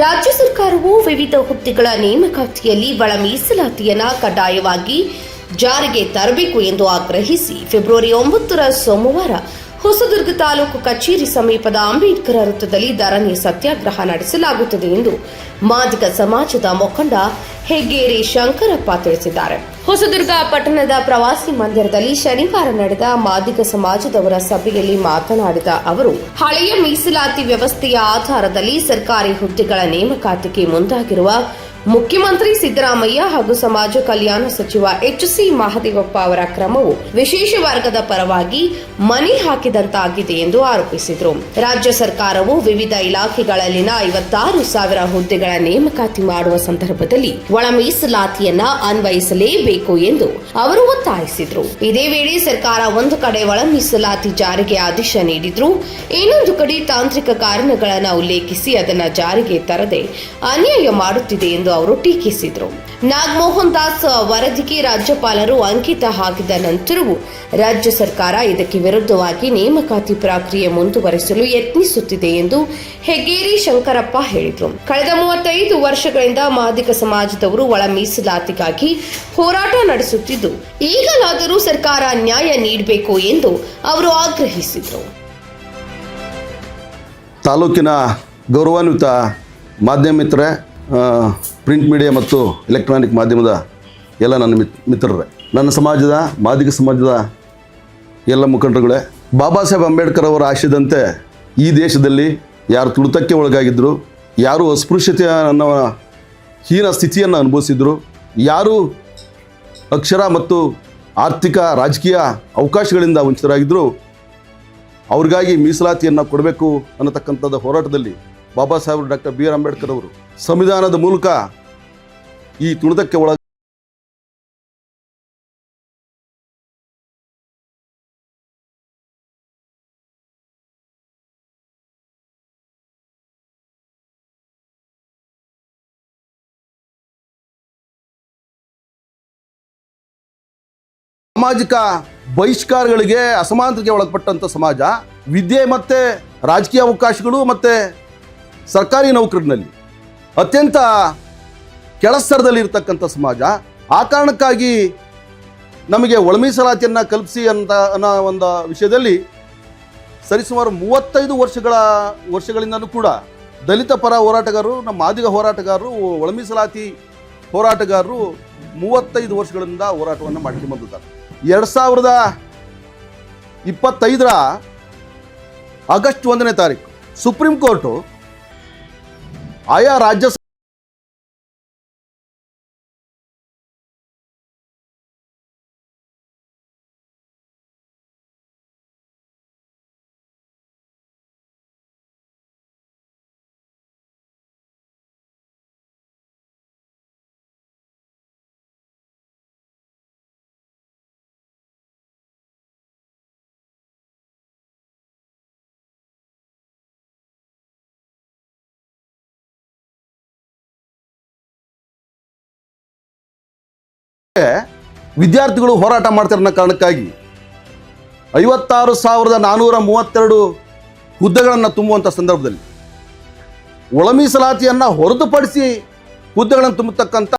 ರಾಜ್ಯ ಸರ್ಕಾರವು ವಿವಿಧ ಹುದ್ದೆಗಳ ನೇಮಕಾತಿಯಲ್ಲಿ ಒಳ ಮೀಸಲಾತಿಯನ್ನು ಕಡ್ಡಾಯವಾಗಿ ಜಾರಿಗೆ ತರಬೇಕು ಎಂದು ಆಗ್ರಹಿಸಿ ಫೆಬ್ರವರಿ 9 ಸೋಮವಾರ ಹೊಸದುರ್ಗ ತಾಲೂಕು ಕಚೇರಿ ಸಮೀಪದ ಅಂಬೇಡ್ಕರ್ ವೃತ್ತದಲ್ಲಿ ಧರಣಿ ಸತ್ಯಾಗ್ರಹ ನಡೆಸಲಾಗುತ್ತದೆ ಎಂದು ಮಾದಿಗ ಸಮಾಜದ ಮುಖಂಡ ಹೆಗ್ಗೇರಿ ಶಂಕರಪ್ಪ ತಿಳಿಸಿದ್ದಾರೆ. ಹೊಸದುರ್ಗ ಪಟ್ಟಣದ ಪ್ರವಾಸಿ ಮಂದಿರದಲ್ಲಿ ಶನಿವಾರ ನಡೆದ ಮಾದಿಗ ಸಮಾಜದವರ ಸಭೆಯಲ್ಲಿ ಮಾತನಾಡಿದ ಅವರು, ಹಳೆಯ ಮೀಸಲಾತಿ ವ್ಯವಸ್ಥೆಯ ಆಧಾರದಲ್ಲಿ ಸರ್ಕಾರಿ ಹುದ್ದೆಗಳ ನೇಮಕಾತಿಗೆ ಮುಂದಾಗಿರುವ ಮುಖ್ಯಮಂತ್ರಿ ಸಿದ್ದರಾಮಯ್ಯ ಹಾಗೂ ಸಮಾಜ ಕಲ್ಯಾಣ ಸಚಿವ ಎಚ್.ಸಿ. ಮಹದೇವಪ್ಪ ಅವರ ಕ್ರಮವು ವಿಶೇಷ ವರ್ಗದ ಪರವಾಗಿ ಮಣೆ ಹಾಕಿದಂತಾಗಿದೆ ಎಂದು ಆರೋಪಿಸಿದರು. ರಾಜ್ಯ ಸರ್ಕಾರವು ವಿವಿಧ ಇಲಾಖೆಗಳಲ್ಲಿನ 56,000 ಹುದ್ದೆಗಳ ನೇಮಕಾತಿ ಮಾಡುವ ಸಂದರ್ಭದಲ್ಲಿ ಒಳ ಮೀಸಲಾತಿಯನ್ನ ಅನ್ವಯಿಸಲೇಬೇಕು ಎಂದು ಅವರು ಒತ್ತಾಯಿಸಿದರು. ಇದೇ ವೇಳೆ ಸರ್ಕಾರ ಒಂದು ಕಡೆ ಒಳ ಮೀಸಲಾತಿ ಜಾರಿಗೆ ಆದೇಶ ನೀಡಿದ್ರು, ಇನ್ನೊಂದು ಕಡೆ ತಾಂತ್ರಿಕ ಕಾರಣಗಳನ್ನು ಉಲ್ಲೇಖಿಸಿ ಅದನ್ನು ಜಾರಿಗೆ ತರದೆ ಅನ್ಯಾಯ ಮಾಡುತ್ತಿದೆ ಎಂದು ಅವರು ಟೀಕಿಸಿದರು. ನಾಗಮೋಹನ್ ದಾಸ್ ವರದಿಗೆ ರಾಜ್ಯಪಾಲರು ಅಂಕಿತ ಹಾಕಿದ ನಂತರವೂ ರಾಜ್ಯ ಸರ್ಕಾರ ಇದಕ್ಕೆ ವಿರುದ್ಧವಾಗಿ ನೇಮಕಾತಿ ಪ್ರಕ್ರಿಯೆ ಮುಂದುವರಿಸಲು ಯತ್ನಿಸುತ್ತಿದೆ ಎಂದು ಹೆಗ್ಗೇರಿ ಶಂಕರಪ್ಪ ಹೇಳಿದರು. ಕಳೆದ 35 ವರ್ಷಗಳಿಂದ ಮಾದಿಗ ಸಮಾಜದವರು ಒಳ ಮೀಸಲಾತಿಗಾಗಿ ಹೋರಾಟ ನಡೆಸುತ್ತಿದ್ದು, ಈಗಲಾದರೂ ಸರ್ಕಾರ ನ್ಯಾಯ ನೀಡಬೇಕು ಎಂದು ಅವರು ಆಗ್ರಹಿಸಿದರು. ತಾಲೂಕಿನ ಗೌರವಾನ್ವಿತ ಮಾಧ್ಯಮ ಮಿತ್ರರೇ, ಪ್ರಿಂಟ್ ಮೀಡಿಯಾ ಮತ್ತು ಎಲೆಕ್ಟ್ರಾನಿಕ್ ಮಾಧ್ಯಮದ ಎಲ್ಲ ನನ್ನ ಮಿತ್ರರೇ, ನನ್ನ ಸಮಾಜದ ಮಾದಿಗ ಸಮಾಜದ ಎಲ್ಲ ಮುಖಂಡರುಗಳೇ, ಬಾಬಾ ಸಾಹೇಬ್ ಅಂಬೇಡ್ಕರ್ ಅವರ ಆಶಯದಂತೆ ಈ ದೇಶದಲ್ಲಿ ಯಾರು ತುಳಿತಕ್ಕೆ ಒಳಗಾಗಿದ್ದರು, ಯಾರು ಅಸ್ಪೃಶ್ಯತೆ ಅನ್ನೋ ಹೀನ ಸ್ಥಿತಿಯನ್ನು ಅನುಭವಿಸಿದ್ರು, ಯಾರು ಅಕ್ಷರ ಮತ್ತು ಆರ್ಥಿಕ ರಾಜಕೀಯ ಅವಕಾಶಗಳಿಂದ ವಂಚಿತರಾಗಿದ್ದರು, ಅವ್ರಿಗಾಗಿ ಮೀಸಲಾತಿಯನ್ನು ಕೊಡಬೇಕು ಅನ್ನತಕ್ಕಂಥದ್ದು ಹೋರಾಟದಲ್ಲಿ Baba Saheb doctor B R Ambedkar ಅವರು ಸಂವಿಧಾನದ ಮೂಲಕ ಈ ತುಳಿತಕ್ಕೆ ಒಳಗ ಸಾಮಾಜಿಕ ಬಹಿಷ್ಕಾರಗಳಿಗೆ ಅಸಮಾನತೆಗೆ ಒಳಪಟ್ಟಂಥ ಸಮಾಜ, ವಿದ್ಯೆ ಮತ್ತು ರಾಜಕೀಯ ಅವಕಾಶಗಳು ಮತ್ತು ಸರ್ಕಾರಿ ನೌಕರಿನಲ್ಲಿ ಅತ್ಯಂತ ಕೆಳಸ್ತರದಲ್ಲಿರ್ತಕ್ಕಂಥ ಸಮಾಜ. ಆ ಕಾರಣಕ್ಕಾಗಿ ನಮಗೆ ಒಳ ಮೀಸಲಾತಿಯನ್ನು ಕಲ್ಪಿಸಿ ಅನ್ನೋ ಒಂದು ವಿಷಯದಲ್ಲಿ ಸರಿಸುಮಾರು 35 ವರ್ಷಗಳಿಂದಲೂ ಕೂಡ ದಲಿತ ಪರ ಹೋರಾಟಗಾರರು, ನಮ್ಮ ಮಾದಿಗ ಹೋರಾಟಗಾರರು, ಒಳ ಮೀಸಲಾತಿ ಹೋರಾಟಗಾರರು 35 ವರ್ಷಗಳಿಂದ ಹೋರಾಟವನ್ನು ಮಾಡ್ಕೊಂಡು ಬಂದಿದ್ದಾರೆ. 2025 ಆಗಸ್ಟ್ 1ನೇ ತಾರೀಕು ಸುಪ್ರೀಂ ಕೋರ್ಟು ಆಯಾ ರಾಜ್ಯ ವಿದ್ಯಾರ್ಥಿಗಳು ಹೋರಾಟ ಮಾಡ್ತಾರೆ ಅನ್ನೋ ಕಾರಣಕ್ಕಾಗಿ 56,432 ಹುದ್ದೆಗಳನ್ನು ತುಂಬುವಂಥ ಸಂದರ್ಭದಲ್ಲಿ ಒಳ ಮೀಸಲಾತಿಯನ್ನು ಹೊರತುಪಡಿಸಿ ಹುದ್ದೆಗಳನ್ನು ತುಂಬತಕ್ಕಂಥ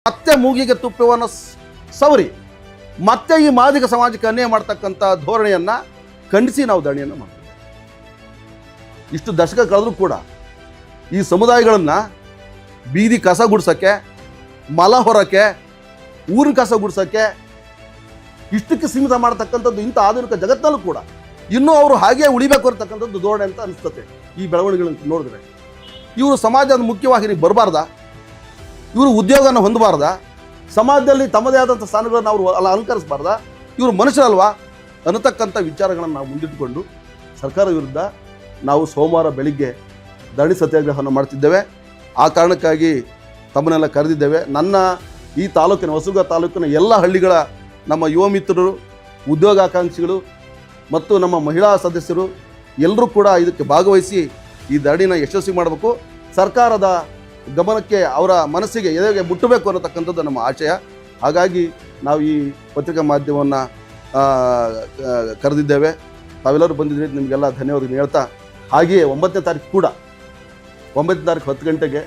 ಮತ್ತೆ ಮೂಗಿಗೆ ತುಪ್ಪವನ್ನು ಸವರಿ ಮತ್ತೆ ಈ ಮಾದಿಗ ಸಮಾಜಕ್ಕೆ ಅನ್ಯಾಯ ಮಾಡ್ತಕ್ಕಂಥ ಧೋರಣೆಯನ್ನು ಖಂಡಿಸಿ ನಾವು ಧರಣಿಯನ್ನು ಮಾಡ್ತೀವಿ. ಇಷ್ಟು ದಶಕ ಕಳೆದರೂ ಕೂಡ ಈ ಸಮುದಾಯಗಳನ್ನು ಬೀದಿ ಕಸ ಗುಡ್ಸೋಕ್ಕೆ, ಮಲ ಹೊರಕ್ಕೆ, ಊರಿನ ಕಸ ಗುಡ್ಸೋಕ್ಕೆ ಇಷ್ಟಕ್ಕೆ ಸೀಮಿತ ಮಾಡ್ತಕ್ಕಂಥದ್ದು ಇಂಥ ಆಧುನಿಕ ಜಗತ್ತಲ್ಲೂ ಕೂಡ ಇನ್ನೂ ಅವರು ಹಾಗೇ ಉಳಿಬೇಕು ಅಂತಕ್ಕಂಥದ್ದು ಧೋರಣೆ ಅಂತ ಅನಿಸ್ತದೆ. ಈ ಬೆಳವಣಿಗೆಗಳನ್ನು ನೋಡಿದ್ರೆ ಇವರು ಸಮಾಜದ ಮುಖ್ಯವಾಹಿನಿಗೆ ಬರಬಾರ್ದ, ಇವರು ಉದ್ಯೋಗನ ಹೊಂದಬಾರ್ದ, ಸಮಾಜದಲ್ಲಿ ತಮ್ಮದೇ ಆದಂಥ ಸ್ಥಾನಗಳನ್ನು ಅವರು ಅಲಂಕರಿಸಬಾರ್ದ, ಇವರು ಮನುಷ್ಯರಲ್ವಾ ಅನ್ನತಕ್ಕಂಥ ವಿಚಾರಗಳನ್ನು ನಾವು ಮುಂದಿಟ್ಟುಕೊಂಡು ಸರ್ಕಾರದ ವಿರುದ್ಧ ನಾವು ಸೋಮವಾರ ಬೆಳಿಗ್ಗೆ ಧರಣಿ ಸತ್ಯಾಗ್ರಹವನ್ನು ಮಾಡ್ತಿದ್ದೇವೆ. ಆ ಕಾರಣಕ್ಕಾಗಿ ತಮ್ಮನ್ನೆಲ್ಲ ಕರೆದಿದ್ದೇವೆ. ನನ್ನ ಈ ತಾಲೂಕಿನ ಹೊಸದುರ್ಗ ತಾಲೂಕಿನ ಎಲ್ಲ ಹಳ್ಳಿಗಳ ನಮ್ಮ ಯುವ ಮಿತ್ರರು, ಉದ್ಯೋಗಾಕಾಂಕ್ಷಿಗಳು ಮತ್ತು ನಮ್ಮ ಮಹಿಳಾ ಸದಸ್ಯರು ಎಲ್ಲರೂ ಕೂಡ ಇದಕ್ಕೆ ಭಾಗವಹಿಸಿ ಈ ಧರಣಿನ ಯಶಸ್ವಿ ಮಾಡಬೇಕು. ಸರ್ಕಾರದ ಗಮನಕ್ಕೆ, ಅವರ ಮನಸ್ಸಿಗೆ, ಎದೆಗೆ ಮುಟ್ಟಬೇಕು ಅನ್ನತಕ್ಕಂಥದ್ದು ನಮ್ಮ ಆಶಯ. ಹಾಗಾಗಿ ನಾವು ಈ ಪತ್ರಿಕಾ ಮಾಧ್ಯಮವನ್ನು ಕರೆದಿದ್ದೇವೆ. ತಾವೆಲ್ಲರೂ ಬಂದಿದ್ದೀರಿ, ನಿಮಗೆಲ್ಲ ಧನ್ಯವಾದಗಳು ಹೇಳ್ತಾ, ಹಾಗೆಯೇ 9ನೇ ತಾರೀಕು ಕೂಡ 9ನೇ ತಾರೀಕು 10 ಗಂಟೆಗೆ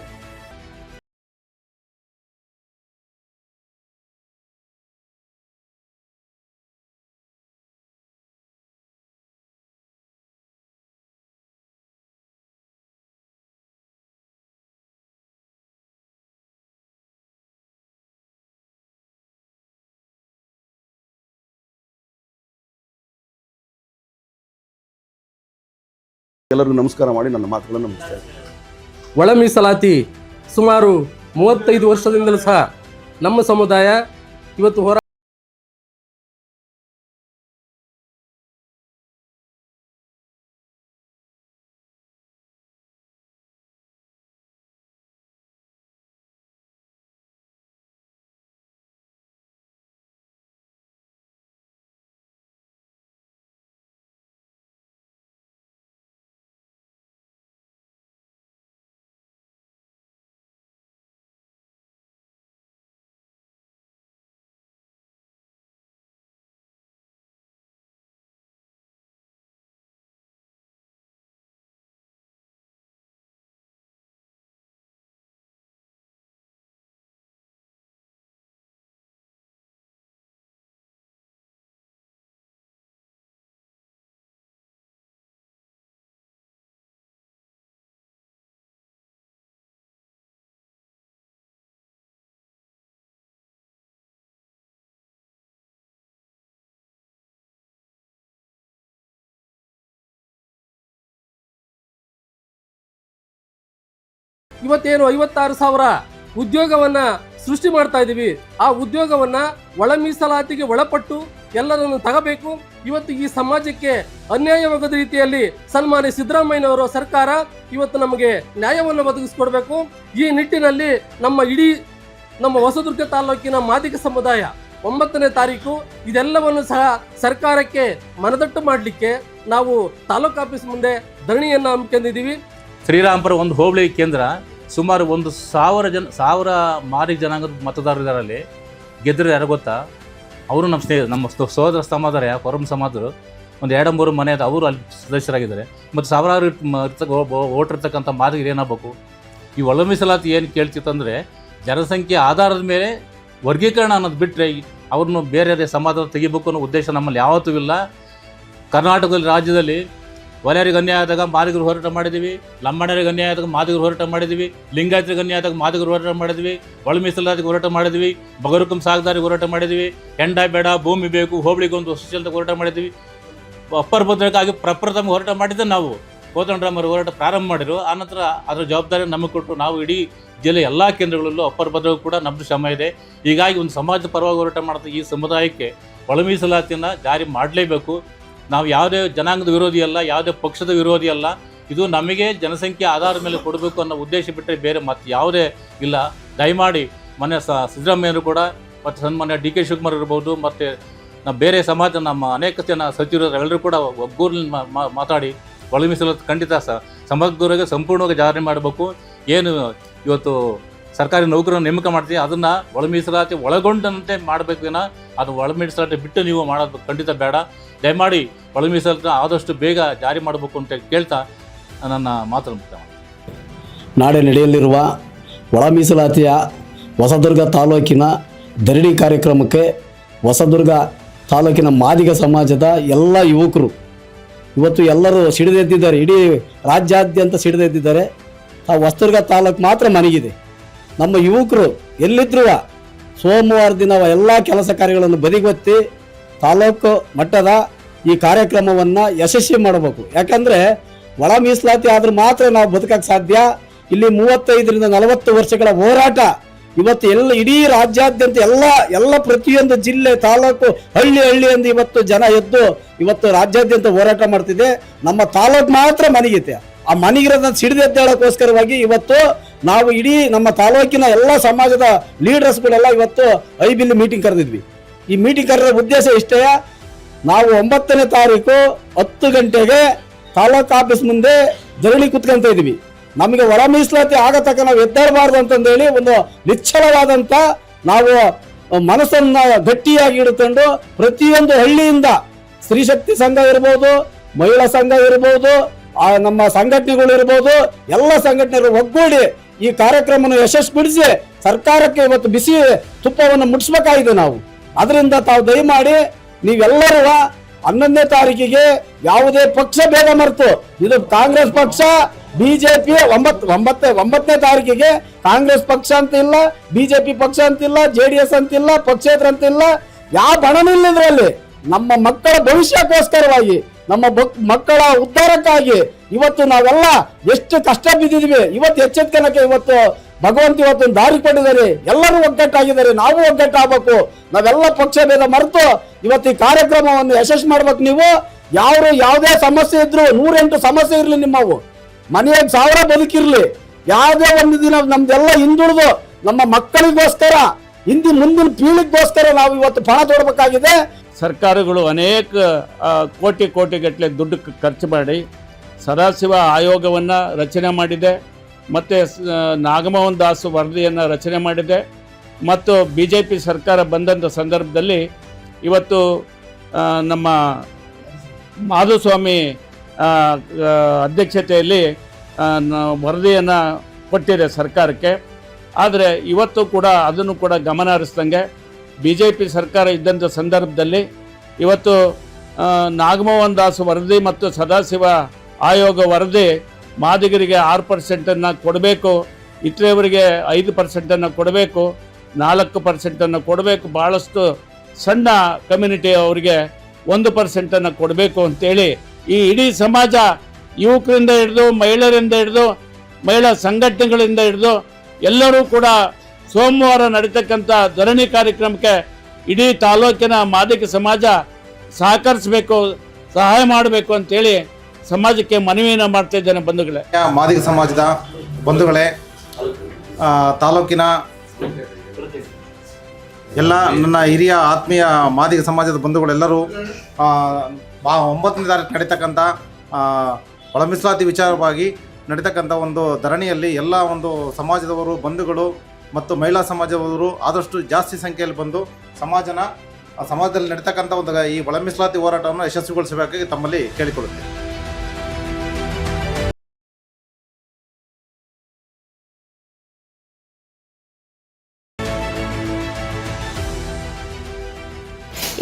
ಎಲ್ಲರಿಗೂ ನಮಸ್ಕಾರ ಮಾಡಿ ನನ್ನ ಮಾತುಗಳನ್ನು ಮುಗಿಸ್ತಾ ಇದ್ದೀನಿ. ಒಳ ಮೀಸಲಾತಿ ಸುಮಾರು 35 ವರ್ಷದಿಂದಲೂ ಸಹ ನಮ್ಮ ಸಮುದಾಯ ಇವತ್ತು ಹೋರಾಟ ಇವತ್ತೇನು 56,000 ಉದ್ಯೋಗವನ್ನ ಸೃಷ್ಟಿ ಮಾಡ್ತಾ ಇದೀವಿ. ಆ ಉದ್ಯೋಗವನ್ನ ಒಳ ಮೀಸಲಾತಿಗೆ ಒಳಪಟ್ಟು ಎಲ್ಲರನ್ನು ತಗಬೇಕು. ಇವತ್ತು ಈ ಸಮಾಜಕ್ಕೆ ಅನ್ಯಾಯವಾಗದ ರೀತಿಯಲ್ಲಿ ಸನ್ಮಾನ್ಯ ಸಿದ್ದರಾಮಯ್ಯನವರ ಸರ್ಕಾರ ಇವತ್ತು ನಮಗೆ ನ್ಯಾಯವನ್ನು ಒದಗಿಸಿಕೊಡ್ಬೇಕು. ಈ ನಿಟ್ಟಿನಲ್ಲಿ ನಮ್ಮ ಹೊಸದುರ್ಗ ತಾಲೂಕಿನ ಮಾದಿಗ ಸಮುದಾಯ 9ನೇ ತಾರೀಕು ಇದೆಲ್ಲವನ್ನು ಸಹ ಸರ್ಕಾರಕ್ಕೆ ಮನದಟ್ಟು ಮಾಡಲಿಕ್ಕೆ ನಾವು ತಾಲೂಕು ಆಫೀಸ್ ಮುಂದೆ ಧರಣಿಯನ್ನು ಹಮ್ಮಿಕೊಂಡಿದ್ದೀವಿ. ಶ್ರೀರಾಮಪುರ ಒಂದು ಹೋಬಳಿ ಕೇಂದ್ರ ಸುಮಾರು 1,000 ಮಾದಿಗ ಜನಾಂಗದ ಮತದಾರರಲ್ಲಿ ಗೆದ್ದರೆ ಯಾರು ಗೊತ್ತಾ? ಅವರು ನಮ್ಮ ಸಹೋದರ ಸಮಾಜರ ಕೊರಂ ಸಮಾಜರು ಒಂದು 2-3 ಮನೆ ಅದು, ಅವರು ಅಲ್ಲಿ ಸದಸ್ಯರಾಗಿದ್ದಾರೆ. ಮತ್ತು ಸಾವಿರಾರು ಓಟ್ ಇರ್ತಕ್ಕಂಥ ಮಾದಿಗರು ಏನಾಗಬೇಕು? ಈ ಒಳ ಮೀಸಲಾತಿ ಏನು ಕೇಳ್ತಿತ್ತಂದರೆ ಜನಸಂಖ್ಯೆ ಆಧಾರದ ಮೇಲೆ ವರ್ಗೀಕರಣ ಅನ್ನೋದು ಬಿಟ್ಟರೆ ಅವ್ರನ್ನು ಬೇರೆ ಸಮಾಜ ತೆಗಿಬೇಕು ಅನ್ನೋ ಉದ್ದೇಶ ನಮ್ಮಲ್ಲಿ ಯಾವತ್ತೂ ಇಲ್ಲ. ಕರ್ನಾಟಕದಲ್ಲಿ ರಾಜ್ಯದಲ್ಲಿ ಒಲೆಯರಿಗೆ ಅನ್ಯಾಯ ಆದಾಗ ಮಾದಿಗರು ಹೋರಾಟ ಮಾಡಿದ್ದೀವಿ, ಲಂಬಾಣಿಯರಿಗೆ ಅನ್ಯಾಯ ಆದಾಗ ಮಾದಿಗರು ಹೋರಾಟ ಮಾಡಿದ್ದೀವಿ, ಲಿಂಗಾಯತರಿಗೆ ಅನ್ಯಾಯ ಆದಾಗ ಮಾದಿಗರು ಹೋರಾಟ ಮಾಡಿದ್ವಿ, ಒಳ ಮೀಸಲಾತಿಗೆ ಹೋರಾಟ ಮಾಡಿದ್ವಿ, ಬಗರುಕಂ ಸಾಗದಾರಿಗೆ ಹೋರಾಟ ಮಾಡಿದ್ವಿ, ಹೆಂಡ ಬೇಡ ಭೂಮಿ ಬೇಕು ಹೋಬಳಿಗೊಂದು ಸುಶೀಲತೆ ಹೋರಾಟ ಮಾಡಿದ್ವಿ. ಅಪ್ಪರ್ ಭದ್ರಕ್ಕಾಗಿ ಪ್ರಪ್ರಥಮ ಹೋರಾಟ ಮಾಡಿದ್ದೆ ನಾವು. ಕೋದಂಡರಾಮರು ಹೋರಾಟ ಪ್ರಾರಂಭ ಮಾಡಿದ್ರು. ಆನಂತರ ಅದರ ಜವಾಬ್ದಾರಿ ನಮಗೆ ಕೊಟ್ಟು ನಾವು ಇಡೀ ಜಿಲ್ಲೆ ಎಲ್ಲ ಕೇಂದ್ರಗಳಲ್ಲೂ ಅಪ್ಪರ್ ಭದ್ರಗೂ ಕೂಡ ನಮ್ಮದು ಶ್ರಮ ಇದೆ. ಹೀಗಾಗಿ ಒಂದು ಸಮಾಜದ ಪರವಾಗಿ ಹೋರಾಟ ಮಾಡ್ತಾ ಈ ಸಮುದಾಯಕ್ಕೆ ಒಳ ಮೀಸಲಾತಿಯನ್ನು ಜಾರಿ ಮಾಡಲೇಬೇಕು. ನಾವು ಯಾವುದೇ ಜನಾಂಗದ ವಿರೋಧಿ ಅಲ್ಲ, ಯಾವುದೇ ಪಕ್ಷದ ವಿರೋಧಿ ಅಲ್ಲ. ಇದು ನಮಗೆ ಜನಸಂಖ್ಯೆ ಆಧಾರದ ಮೇಲೆ ಕೊಡಬೇಕು ಅನ್ನೋ ಉದ್ದೇಶ ಬಿಟ್ಟರೆ ಬೇರೆ ಮತ್ತೆ ಯಾವುದೇ ಇಲ್ಲ. ದಯಮಾಡಿ ಮೊನ್ನೆ ಸಿದ್ದರಾಮಯ್ಯರು ಕೂಡ ಮತ್ತು ಸನ್ಮಾನ್ಯ ಡಿ ಕೆ ಶಿವಕುಮಾರ್ ಇರ್ಬೋದು, ಮತ್ತು ನಮ್ಮ ಬೇರೆ ಸಮಾಜ ನಮ್ಮ ಅನೇಕ ಜನ ಸಚಿವರು ಎಲ್ಲರೂ ಕೂಡ ಒಗ್ಗೂರಿನ ಮಾತಾಡಿ ಒಳ ಮೀಸಲಾತಿ ಖಂಡಿತ ಸಮಗ್ರವಾಗಿ ಸಂಪೂರ್ಣವಾಗಿ ಜಾರಿ ಮಾಡಬೇಕು. ಏನು ಇವತ್ತು ಸರ್ಕಾರಿ ನೌಕರನ್ನು ನೇಮಕ ಮಾಡ್ತೀವಿ ಅದನ್ನು ಒಳ ಮೀಸಲಾತಿ ಒಳಗೊಂಡಂತೆ ಮಾಡಬೇಕು ವಿನ ಅದು ಒಳ ಮೀಸಲಾತಿ ಬಿಟ್ಟು ನೀವು ಮಾಡೋದು ಖಂಡಿತ ಬೇಡ. ದಯಮಾಡಿ ಒಳ ಮೀಸಲಾತಿ ಆದಷ್ಟು ಬೇಗ ಜಾರಿ ಮಾಡಬೇಕು ಅಂತ ಕೇಳ್ತಾ ನನ್ನ ಮಾತನ್ನು ಮುಕ್ತಾಯ ಮಾಡ್ತೀನಿ. ನಾಳೆ ನಡೆಯಲಿರುವ ಒಳ ಮೀಸಲಾತಿಯ ಹೊಸದುರ್ಗ ತಾಲೂಕಿನ ಧರಣಿ ಕಾರ್ಯಕ್ರಮಕ್ಕೆ ಹೊಸದುರ್ಗ ತಾಲೂಕಿನ ಮಾದಿಗ ಸಮಾಜದ ಎಲ್ಲ ಯುವಕರು ಇವತ್ತು ಎಲ್ಲರೂ ಸಿಡಿದೆದ್ದಿದ್ದಾರೆ. ಇಡೀ ರಾಜ್ಯಾದ್ಯಂತ ಸಿಡಿದೆದ್ದಿದ್ದಾರೆ. ಆ ಹೊಸದುರ್ಗ ತಾಲೂಕು ಮಾತ್ರ ಮನೆಗಿದೆ. ನಮ್ಮ ಯುವಕರು ಎಲ್ಲಿದ್ರೂ ಸೋಮವಾರ ದಿನ ಎಲ್ಲ ಕೆಲಸ ಕಾರ್ಯಗಳನ್ನು ಬದಿಗೊತ್ತಿ ತಾಲೂಕು ಮಟ್ಟದ ಈ ಕಾರ್ಯಕ್ರಮವನ್ನು ಯಶಸ್ವಿ ಮಾಡಬೇಕು. ಯಾಕಂದರೆ ಒಳ ಮೀಸಲಾತಿ ಆದರೂ ಮಾತ್ರ ನಾವು ಬದುಕಕ್ಕೆ ಸಾಧ್ಯ. ಇಲ್ಲಿ 35ರಿಂದ 40 ವರ್ಷಗಳ ಹೋರಾಟ ಇವತ್ತು ಇಡೀ ರಾಜ್ಯಾದ್ಯಂತ ಎಲ್ಲ ಪ್ರತಿಯೊಂದು ಜಿಲ್ಲೆ, ತಾಲೂಕು, ಹಳ್ಳಿಯಿಂದ ಇವತ್ತು ಜನ ಎದ್ದು ಇವತ್ತು ರಾಜ್ಯಾದ್ಯಂತ ಹೋರಾಟ ಮಾಡ್ತಿದೆ. ನಮ್ಮ ತಾಲೂಕು ಮಾತ್ರ ಮನೆಗಿದೆ. ಆ ಮನೆಗಿರೋದನ್ನ ಸಿಡಿದೆದ್ದೇಳಕ್ಕೋಸ್ಕರವಾಗಿ ಇವತ್ತು ನಾವು ಇಡೀ ನಮ್ಮ ತಾಲೂಕಿನ ಎಲ್ಲ ಸಮಾಜದ ಲೀಡರ್ಸ್ಗಳೆಲ್ಲ ಇವತ್ತು ಐಬಿಲ್ ಮೀಟಿಂಗ್ ಕರೆದಿದ್ವಿ. ಈ ಮೀಟಿಂಗ್ ಕರೆದ ಉದ್ದೇಶ ಇಷ್ಟೇ, ನಾವು 9ನೇ ತಾರೀಕು 10 ಗಂಟೆಗೆ ತಾಲೂಕು ಆಫೀಸ್ ಮುಂದೆ ಧರಣಿ ಕುತ್ಕೊಂತ ಇದ್ವಿ. ನಮಗೆ ಒಳ ಮೀಸಲಾತಿ ಆಗತಕ್ಕ ನಾವು ಎದ್ದೇಳಬಾರ್ದು ಅಂತಂದೇಳಿ ಒಂದು ನಿಶ್ಚಲವಾದಂಥ ನಾವು ಮನಸ್ಸನ್ನ ಗಟ್ಟಿಯಾಗಿ ಇಡ್ಕೊಂಡು ಪ್ರತಿಯೊಂದು ಹಳ್ಳಿಯಿಂದ ಸ್ತ್ರೀಶಕ್ತಿ ಸಂಘ ಇರ್ಬೋದು, ಮಹಿಳಾ ಸಂಘ ಇರ್ಬೋದು, ನಮ್ಮ ಸಂಘಟನೆಗಳು ಇರ್ಬೋದು, ಎಲ್ಲ ಸಂಘಟನೆಗಳು ಒಗ್ಗೂಡಿ ಈ ಕಾರ್ಯಕ್ರಮವನ್ನು ಯಶಸ್ವಿಗೊಳಿಸಿ ಸರ್ಕಾರಕ್ಕೆ ಇವತ್ತು ಬಿಸಿ ತುಪ್ಪವನ್ನು ಮುಟ್ಟಿಸ್ಬೇಕಾಗಿದೆ ನಾವು. ಅದರಿಂದ ತಾವು ದಯಮಾಡಿ ನೀವೆಲ್ಲರೂ 11ನೇ ತಾರೀಕಿಗೆ ಯಾವುದೇ ಪಕ್ಷ ಭೇದ ಮರೆತು, ಇದು ಕಾಂಗ್ರೆಸ್ ಪಕ್ಷ, ಬಿಜೆಪಿ 9ನೇ ತಾರೀಕಿಗೆ ಕಾಂಗ್ರೆಸ್ ಪಕ್ಷ ಅಂತ ಇಲ್ಲ, ಬಿಜೆಪಿ ಪಕ್ಷ ಅಂತಿಲ್ಲ, JDS ಅಂತಿಲ್ಲ, ಪಕ್ಷೇತರ ಅಂತಿಲ್ಲ, ಯಾವ ಬಣನೂ ಇಲ್ಲ ಇದರಲ್ಲಿ. ನಮ್ಮ ಮಕ್ಕಳ ಭವಿಷ್ಯಕ್ಕೋಸ್ಕರವಾಗಿ, ನಮ್ಮ ಮಕ್ಕಳ ಉದ್ಧಾರಕ್ಕಾಗಿ ಇವತ್ತು ನಾವೆಲ್ಲ ಎಷ್ಟು ಕಷ್ಟ ಬಿದ್ದಿದ್ವಿ. ಇವತ್ತು ಎಚ್ಚೆತ್ಕೊಳ್ಳಕ್ಕೆ ಇವತ್ತು ಭಗವಂತ ಇವತ್ತು ದಾರಿ ಕೊಟ್ಟಿದ್ದಾರೆ. ಎಲ್ಲರೂ ಒಗ್ಗಟ್ಟಾಗಿದ್ದಾರೆ. ನಾವು ಒಗ್ಗಟ್ಟಾಗಬೇಕು. ನಾವೆಲ್ಲ ಪಕ್ಷ ಭೇದ ಮರೆತು ಇವತ್ತು ಈ ಕಾರ್ಯಕ್ರಮವನ್ನು ಯಶಸ್ವಿ ಮಾಡ್ಬೇಕು. ನೀವು ಯಾವುದೇ ಸಮಸ್ಯೆ ಇದ್ರು 108 ಸಮಸ್ಯೆ ಇರಲಿ, ನಿಮ್ಮವು ಮನೆಯಾಗ 1000 ಬದುಕಿರ್ಲಿ, ಯಾವುದೇ ಒಂದು ದಿನ ನಮ್ದೆಲ್ಲ ಹಿಂದುಳಿದು ನಮ್ಮ ಮಕ್ಕಳಿಗೋಸ್ಕರ ಮುಂದಿನ ಪೀಳಿಗೆಗೋಸ್ಕರ ನಾವು ಇವತ್ತು ಪಣ ತೊಡಬೇಕಾಗಿದೆ. ಸರ್ಕಾರಗಳು ಅನೇಕ ಕೋಟಿಗಟ್ಟಲೆ ದುಡ್ಡು ಖರ್ಚು ಮಾಡಿ ಸದಾಶಿವ ಆಯೋಗವನ್ನು ರಚನೆ ಮಾಡಿದೆ ಮತ್ತು ನಾಗಮೋಹನ್ ದಾಸ್ ವರದಿಯನ್ನು ರಚನೆ ಮಾಡಿದೆ. ಮತ್ತು BJP ಸರ್ಕಾರ ಬಂದಂಥ ಸಂದರ್ಭದಲ್ಲಿ ಇವತ್ತು ನಮ್ಮ ಮಾಧುಸ್ವಾಮಿ ಅಧ್ಯಕ್ಷತೆಯಲ್ಲಿ ವರದಿಯನ್ನು ಕೊಟ್ಟಿದೆ ಸರ್ಕಾರಕ್ಕೆ. ಆದರೆ ಇವತ್ತು ಕೂಡ ಅದನ್ನು ಕೂಡ ಗಮನ ಹರಿಸ್ದಂಗೆ BJP ಸರ್ಕಾರ ಇದ್ದಂಥ ಸಂದರ್ಭದಲ್ಲಿ ಇವತ್ತು ನಾಗಮೋಹನ್ ದಾಸ್ ವರದಿ ಮತ್ತು ಸದಾಶಿವ ಆಯೋಗ ವರದಿ ಮಾದಿಗರಿಗೆ 6% ಕೊಡಬೇಕು, ಇತರೆಯವರಿಗೆ 5% ಕೊಡಬೇಕು, 4% ಕೊಡಬೇಕು, ಭಾಳಷ್ಟು ಸಣ್ಣ ಕಮ್ಯುನಿಟಿ ಅವರಿಗೆ 1% ಕೊಡಬೇಕು ಅಂತೇಳಿ ಈ ಇಡೀ ಸಮಾಜ ಯುವಕರಿಂದ ಹಿಡಿದು ಮಹಿಳೆಯರಿಂದ ಹಿಡಿದು ಮಹಿಳಾ ಸಂಘಟನೆಗಳಿಂದ ಹಿಡಿದು ಎಲ್ಲರೂ ಕೂಡ ಸೋಮವಾರ ನಡೀತಕ್ಕಂಥ ಧರಣಿ ಕಾರ್ಯಕ್ರಮಕ್ಕೆ ಇಡೀ ತಾಲೂಕಿನ ಮಾದಿಗ ಸಮಾಜ ಸಹಕರಿಸಬೇಕು, ಸಹಾಯ ಮಾಡಬೇಕು ಅಂತೇಳಿ ಸಮಾಜಕ್ಕೆ ಮನವಿಯನ್ನು ಮಾಡ್ತಾ ಇದ್ದೇನೆ. ಬಂಧುಗಳೇ, ಮಾದಿಗ ಸಮಾಜದ ಬಂಧುಗಳೇ, ತಾಲೂಕಿನ ಎಲ್ಲ ನನ್ನ ಹಿರಿಯ ಆತ್ಮೀಯ ಮಾದಿಗ ಸಮಾಜದ ಬಂಧುಗಳೆಲ್ಲರೂ 9ನೇ ತಾರೀಕು ನಡೀತಕ್ಕಂಥ ಒಳ ಮೀಸಲಾತಿ ವಿಚಾರವಾಗಿ ನಡೀತಕ್ಕಂಥ ಒಂದು ಧರಣಿಯಲ್ಲಿ ಎಲ್ಲ ಒಂದು ಸಮಾಜದವರು, ಬಂಧುಗಳು ಮತ್ತು ಮಹಿಳಾ ಸಮಾಜದವರು ಆದಷ್ಟು ಜಾಸ್ತಿ ಸಂಖ್ಯೆಯಲ್ಲಿ ಬಂದು ಸಮಾಜದಲ್ಲಿ ನಡೀತಕ್ಕಂಥ ಒಂದು ಈ ಒಳ ಮೀಸಲಾತಿ ಹೋರಾಟವನ್ನು ಯಶಸ್ವಿಗೊಳಿಸಬೇಕಾಗಿ ತಮ್ಮಲ್ಲಿ ಕೇಳಿಕೊಳ್ಳುತ್ತೇನೆ.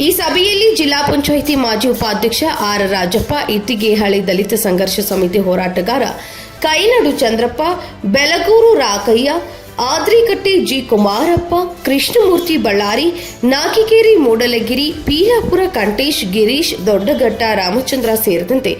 ಈ ಸಭೆಯಲ್ಲಿ ಜಿಲ್ಲಾ ಪಂಚಾಯಿತಿ ಮಾಜಿ ಉಪಾಧ್ಯಕ್ಷ ಆರ್ ರಾಜಪ್ಪ, ಇಟ್ಟಿಗೆಹಳ್ಳಿ ದಲಿತ ಸಂಘರ್ಷ ಸಮಿತಿ ಹೋರಾಟಗಾರ ಕೈನಡು ಚಂದ್ರಪ್ಪ, ಬೆಲಗೂರು ರಾಕಯ್ಯ, ಆದ್ರಿಕಟ್ಟೆ ಜಿ ಕುಮಾರಪ್ಪ, ಕೃಷ್ಣಮೂರ್ತಿ ಬಳ್ಳಾರಿ, ನಾಕಿಕೇರಿ ಮೂಡಲಗಿರಿ, ಪೀರಾಪುರ ಕಂಟೇಶ್, ಗಿರೀಶ್, ದೊಡ್ಡಘಟ್ಟ ರಾಮಚಂದ್ರ ಸೇರಿದಂತೆ